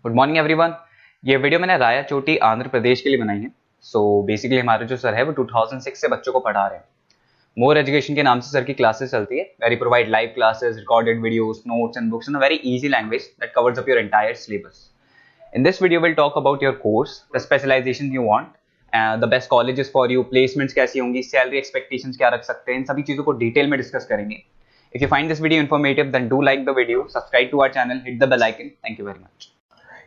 Good morning everyone. ये video मैंने राया चोटी आंध्र प्रदेश के लिए बनाई है। सो बेसिकली हमारे जो सर है वो 2006 से बच्चों को पढ़ा रहे हैं। मोर एजुकेशन के नाम से सर की क्लासेस चलती है, very provide live classes, recorded videos, notes and books in a very easy language that covers up your entire syllabus. In this video, we'll talk about your course, the specialization you want, the best colleges for you, placements कैसी होंगी, salary expectations क्या रख सकते हैं, इन सभी चीजों को detail में डिस्कस करेंगे। If you find this video informative, then do like the video, subscribe to our channel, hit the bell icon. Thank you very much.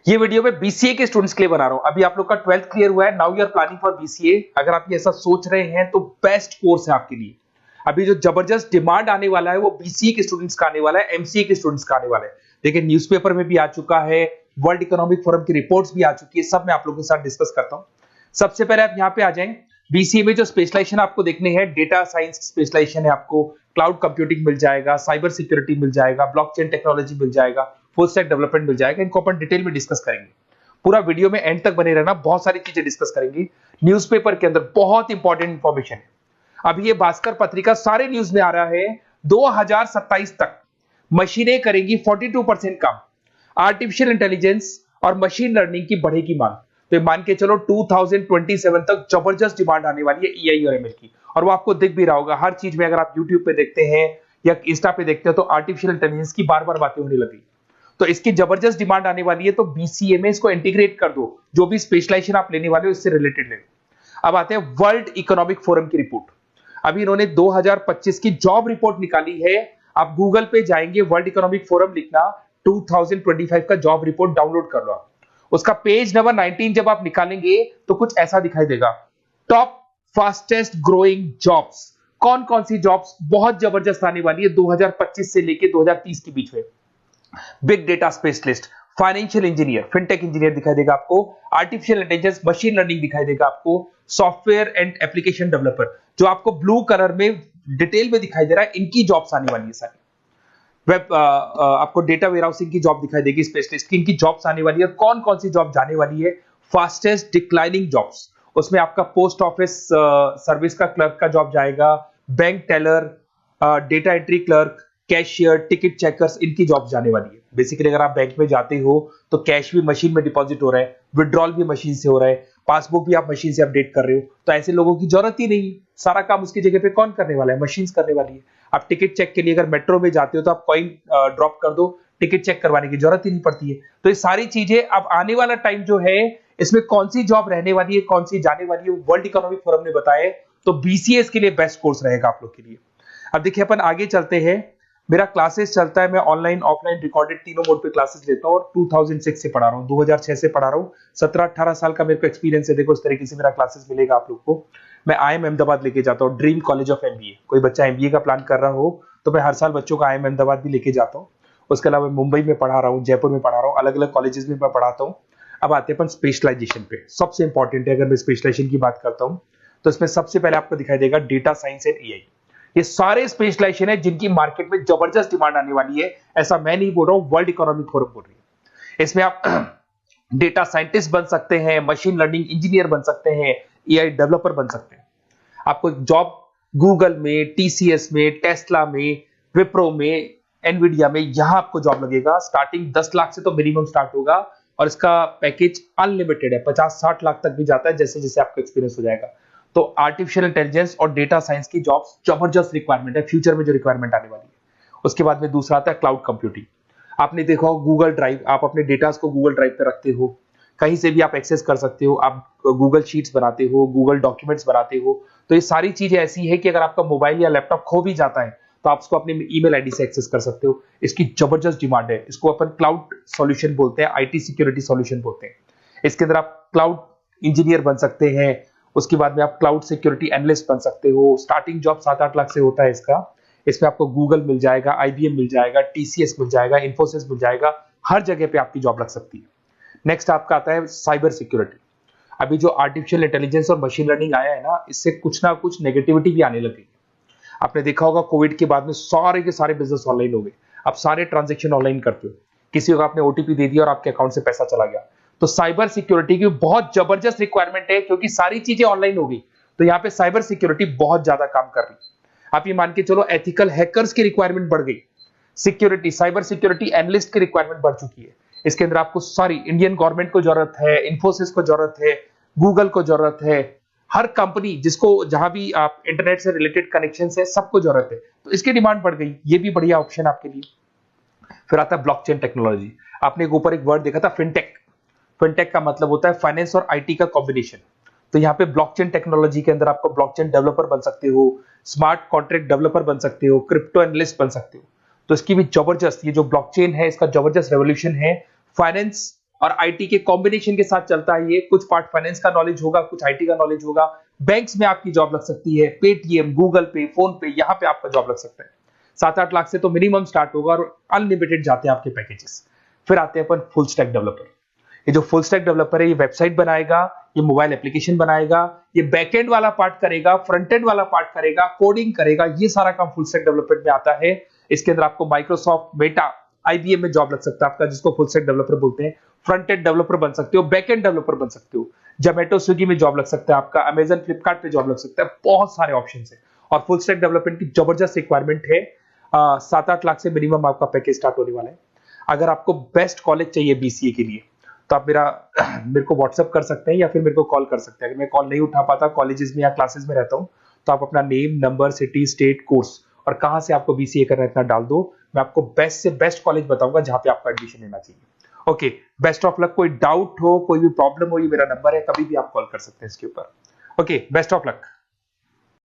ये वीडियो मैं बीसीए के स्टूडेंट्स के लिए बना रहा हूं। अभी आप लोग का 12th क्लियर हुआ है, now you are planning for BCA. अगर आप ये ऐसा सोच रहे हैं तो बेस्ट कोर्स है आपके लिए। अभी जो जबरदस्त डिमांड आने वाला है वो बीसीए के स्टूडेंट्स का आने वाला है, एमसीए के स्टूडेंट्स का आने वाला है। देखिए न्यूज़पेपर में भी आ चुका है, वर्ल्ड इकोनॉमिक फोरम की रिपोर्ट्स भी आ चुकी है, सब मैं आप लोगों के साथ डिस्कस करता हूं। सबसे पहले आप यहाँ पे आ जाएं। बीसीए में जो स्पेशलाइजेशन आपको देखने हैं, डेटा साइंस स्पेशलाइजेशन है, आपको क्लाउड कंप्यूटिंग मिल जाएगा, साइबर सिक्योरिटी मिल जाएगा, ब्लॉकचेन टेक्नोलॉजी मिल जाएगा, फुल स्टैक डेवलपमेंट मिल जाएगा। इनको अपन डिटेल में डिस्कस करेंगे। पूरा वीडियो में एंड तक बने रहना, बहुत सारी चीजें डिस्कस करेंगे। न्यूज़पेपर के अंदर बहुत इंपॉर्टेंट इंफॉर्मेशन है। अभी ये भास्कर पत्रिका सारे न्यूज में आ रहा है, 2027 तक मशीनें करेंगी 42% काम। आर्टिफिशियल इंटेलिजेंस और मशीन लर्निंग की बढ़ेगी मांग। तो मान के चलो 2027 तक जबरदस्त डिमांड आने वाली है एआई और एमएल की, और वो आपको दिख भी रहा होगा हर चीज में। अगर आप यूट्यूब पे देखते हैं या इंस्टा पे देखते हैं तो आर्टिफिशियल इंटेलिजेंस की बार बार बातें होने लगी। तो इसकी जबरदस्त डिमांड आने वाली है, तो बीसीए में इसको इंटीग्रेट कर दो। जो भी स्पेशलाइजेशन आप लेने वाले हो इससे रिलेटेड ले लो। अब आते हैं वर्ल्ड इकोनॉमिक फोरम की रिपोर्ट। अभी इन्होंने 2025 की जॉब रिपोर्ट निकाली है। आप गूगल पे जाएंगे, वर्ल्ड इकोनॉमिक फोरम लिखना, 2025 का जॉब रिपोर्ट डाउनलोड कर लो। उसका पेज नंबर 19 जब आप निकालेंगे तो कुछ ऐसा दिखाई देगा, टॉप फास्टेस्ट ग्रोइंग जॉब्स। कौन कौन सी जॉब्स बहुत जबरदस्त आने वाली है 2025 से लेके 2030 के बीच में। Big data specialist, financial engineer, fintech engineer दिखाई देगा आपको, आर्टिफिशियल इंटेलिजेंस, मशीन लर्निंग दिखाई देगा आपको, सॉफ्टवेयर एंड एप्लीकेशन डेवलपर, जो आपको ब्लू कलर में डिटेल में दिखाई दे रहा है, इनकी जॉब्स आने वाली है सारी। वेब आपको डेटा वेयरहाउसिंग की जॉब दिखाई देगी, स्पेशलिस्ट की, इनकी जॉब्स आने वाली है। कौन कौन सी जॉब जाने वाली है, फास्टेस्ट डिक्लाइनिंग जॉब्स, उसमें आपका पोस्ट ऑफिस सर्विस का क्लर्क का जॉब जाएगा, bank teller, data entry clerk, cashier, ticket checkers, इनकी जॉब जाने वाली है। बेसिकली अगर आप बैंक में जाते हो तो कैश भी मशीन में डिपॉजिट हो रहा है, विड्रॉल भी मशीन से हो रहा है, पासबुक भी आप मशीन से अपडेट कर रहे हो, तो ऐसे लोगों की जरूरत ही नहीं है। सारा काम उसकी जगह पे कौन करने वाला है, मशीन करने वाली है। आप टिकट चेक के लिए अगर मेट्रो में जाते हो तो आप कॉइन ड्रॉप कर दो, टिकट चेक करवाने की जरूरत ही नहीं पड़ती है। तो ये सारी चीजें अब आने वाला टाइम जो है, इसमें कौन सी जॉब रहने वाली है, कौन सी जाने वाली है, वर्ल्ड इकोनॉमिक फोरम ने बताया। तो बीसीए के लिए बेस्ट कोर्स रहेगा आप लोग के लिए। अब देखिए अपन आगे चलते हैं। मेरा क्लासेस चलता है, मैं ऑनलाइन ऑफलाइन रिकॉर्डेड तीनों मोड पे क्लासेस लेता हूँ, और 2006 से पढ़ा रहा हूँ, 2006 से पढ़ा रहा हूँ। 17-18 साल का मेरे को एक्सपीरियंस है। देखो इस तरीके से मेरा क्लासेस मिलेगा आप लोग को। मैं IIM अहमदाबाद लेके जाता हूँ, ड्रीम कॉलेज ऑफ एमबीए। कोई बच्चा एमबीए का प्लान कर रहा हो तो मैं हर साल बच्चों का IIM अहमदाबाद भी लेके जाता हूँ। उसके अलावा मुंबई में पढ़ा रहा हूँ, जयपुर में पढ़ा रहा हूँ, अलग अलग कॉलेजेस में मैं पढ़ाता हूँ। अब आते हैं अपन स्पेशलाइजेशन पे। सबसे इंपॉर्टेंट है, अगर मैं स्पेशलाइजेशन की बात करता हूँ तो इसमें सबसे पहले आपको दिखाई देगा डेटा साइंस एंड एआई। ये सारे स्पेशलाइजेशन है जिनकी मार्केट में जबरदस्त डिमांड आने वाली है। ऐसा मैं नहीं बोल रहा हूं, वर्ल्ड इकोनॉमिक फोरम बोल रही है। इसमें आप डेटा साइंटिस्ट बन सकते हैं, मशीन लर्निंग इंजीनियर बन सकते हैं, एआई डेवलपर बन सकते हैं। आपको जॉब गूगल में, टीसीएस में, टेस्ला में, विप्रो में, एनवीडिया में, यहां आपको जॉब लगेगा। स्टार्टिंग 10 लाख से तो मिनिमम स्टार्ट होगा, और इसका पैकेज अनलिमिटेड है, 50-60 लाख तक भी जाता है जैसे जैसे आपका एक्सपीरियंस हो जाएगा। तो आर्टिफिशियल इंटेलिजेंस और डेटा साइंस की जॉब्स जबरदस्त रिक्वायरमेंट है, फ्यूचर में जो रिक्वायरमेंट आने वाली है। उसके बाद में दूसरा आता है क्लाउड कंप्यूटिंग। आपने देखा हो गूगल ड्राइव, आप अपने डेटास को गूगल ड्राइव पे रखते हो, कहीं से भी आप एक्सेस कर सकते हो। आप गूगल शीट्स बनाते हो, गूगल डॉक्यूमेंट्स बनाते हो। तो ये सारी चीजें ऐसी है कि अगर आपका मोबाइल या लैपटॉप खो भी जाता है तो आप उसको अपने ईमेल आईडी से एक्सेस कर सकते हो। इसकी जबरदस्त डिमांड है। इसको अपन क्लाउड सॉल्यूशन बोलते हैं, आईटी सिक्योरिटी सॉल्यूशन बोलते हैं। इसके अंदर आप क्लाउड इंजीनियर बन सकते हैं। उसके बाद में आप क्लाउड सिक्योरिटी एनालिस्ट बन सकते हो। स्टार्टिंग जॉब 7-8 लाख से होता है इसका। इसमें आपको गूगल मिल जाएगा, IBM मिल जाएगा, TCS मिल जाएगा, इन्फोसिस मिल जाएगा, हर जगह पे आपकी जॉब लग सकती है। नेक्स्ट आपका आता है साइबर सिक्योरिटी। अभी जो आर्टिफिशियल इंटेलिजेंस और मशीन लर्निंग आया है ना, इससे कुछ ना कुछ नेगेटिविटी भी आने लगी। आपने देखा होगा कोविड के बाद में सारे के सारे बिजनेस ऑनलाइन हो गए। आप सारे ट्रांजेक्शन ऑनलाइन करते हो, किसी को आपने OTP दे दिया और आपके अकाउंट से पैसा चला गया। तो साइबर सिक्योरिटी की बहुत जबरदस्त रिक्वायरमेंट है, क्योंकि सारी चीजें ऑनलाइन हो गई। तो यहाँ पे साइबर सिक्योरिटी बहुत ज्यादा काम कर रही है। आप ये मान के चलो एथिकल हैकर्स की रिक्वायरमेंट बढ़ गई। सिक्योरिटी, साइबर सिक्योरिटी एनालिस्ट की रिक्वायरमेंट बढ़ चुकी है। इसके अंदर आपको सारी इंडियन गवर्नमेंट को जरूरत है, इन्फोसिस को जरूरत है, गूगल को जरूरत है, हर कंपनी जिसको जहां भी आप इंटरनेट से रिलेटेड कनेक्शन है सबको जरूरत है, तो इसकी डिमांड बढ़ गई। ये भी बढ़िया ऑप्शन आपके लिए। फिर आता है ब्लॉकचेन टेक्नोलॉजी। आपने ऊपर एक वर्ड देखा था फिनटेक। फिनटेक का मतलब होता है फाइनेंस और आईटी का कॉम्बिनेशन। तो यहाँ पे ब्लॉकचेन टेक्नोलॉजी के अंदर आपको ब्लॉकचेन डेवलपर बन सकते हो, स्मार्ट कॉन्ट्रैक्ट डेवलपर बन सकते हो, क्रिप्टो एनालिस्ट बन सकते हो। तो इसकी भी जबरदस्त, ये जो ब्लॉकचेन है इसका जबरदस्त रेवोल्यूशन है। फाइनेंस और आईटी के कॉम्बिनेशन के साथ चलता है ये। कुछ पार्ट फाइनेंस का नॉलेज होगा, कुछ आईटी का नॉलेज होगा। बैंक्स में आपकी जॉब लग सकती है, पेटीएम, गूगल पे, फोन पे, यहाँ पे आपका जॉब लग सकता है। 7-8 लाख से तो मिनिमम स्टार्ट होगा और अनलिमिटेड जाते हैं आपके पैकेजेस। फिर आते हैं अपन फुल स्टैक डेवलपर। ये जो फुल स्टैक डेवलपर है ये वेबसाइट बनाएगा, ये मोबाइल एप्लीकेशन बनाएगा, ये बैकएंड वाला पार्ट करेगा, फ्रंट एंड वाला पार्ट करेगा, कोडिंग करेगा, ये सारा काम फुल स्टैक डेवलपमेंट में आता है। इसके अंदर आपको माइक्रोसॉफ्ट, मेटा, आईबीएम में जॉब लग सकता है आपका, जिसको फुल स्टैक डेवलपर बोलते हैं। फ्रंट एंड डेवलपर बन सकते हो, बैक एंड डेवलपर बन सकते हो, जोमेटो, स्विगी में जॉब लग सकता है आपका, अमेजन, फ्लिपकार्ट पे जॉब लग सकता है। बहुत सारे ऑप्शन है और फुल स्टैक डेवलपमेंट की जबरदस्त रिक्वायरमेंट है। 7-8 लाख से मिनिमम आपका पैकेज स्टार्ट होने वाला है। अगर आपको बेस्ट कॉलेज चाहिए बीसीए के लिए तो आप मेरे को व्हाट्सअप कर सकते हैं या फिर मेरे को कॉल कर सकते हैं। अगर मैं कॉल नहीं उठा पाता, कॉलेजेस में या क्लासेस में रहता हूं, तो आप अपना name, number, city, state, course और कहां से आपको बीसीए करना है इतना डाल दो। मैं आपको बेस्ट से बेस्ट कॉलेज बताऊंगा जहां पे आपको एडमिशन लेना चाहिए। Okay, best of luck. कोई डाउट हो, कोई भी प्रॉब्लम हो, ये मेरा नंबर है, कभी भी आप कॉल कर सकते हैं इसके ऊपर। Okay, best of luck.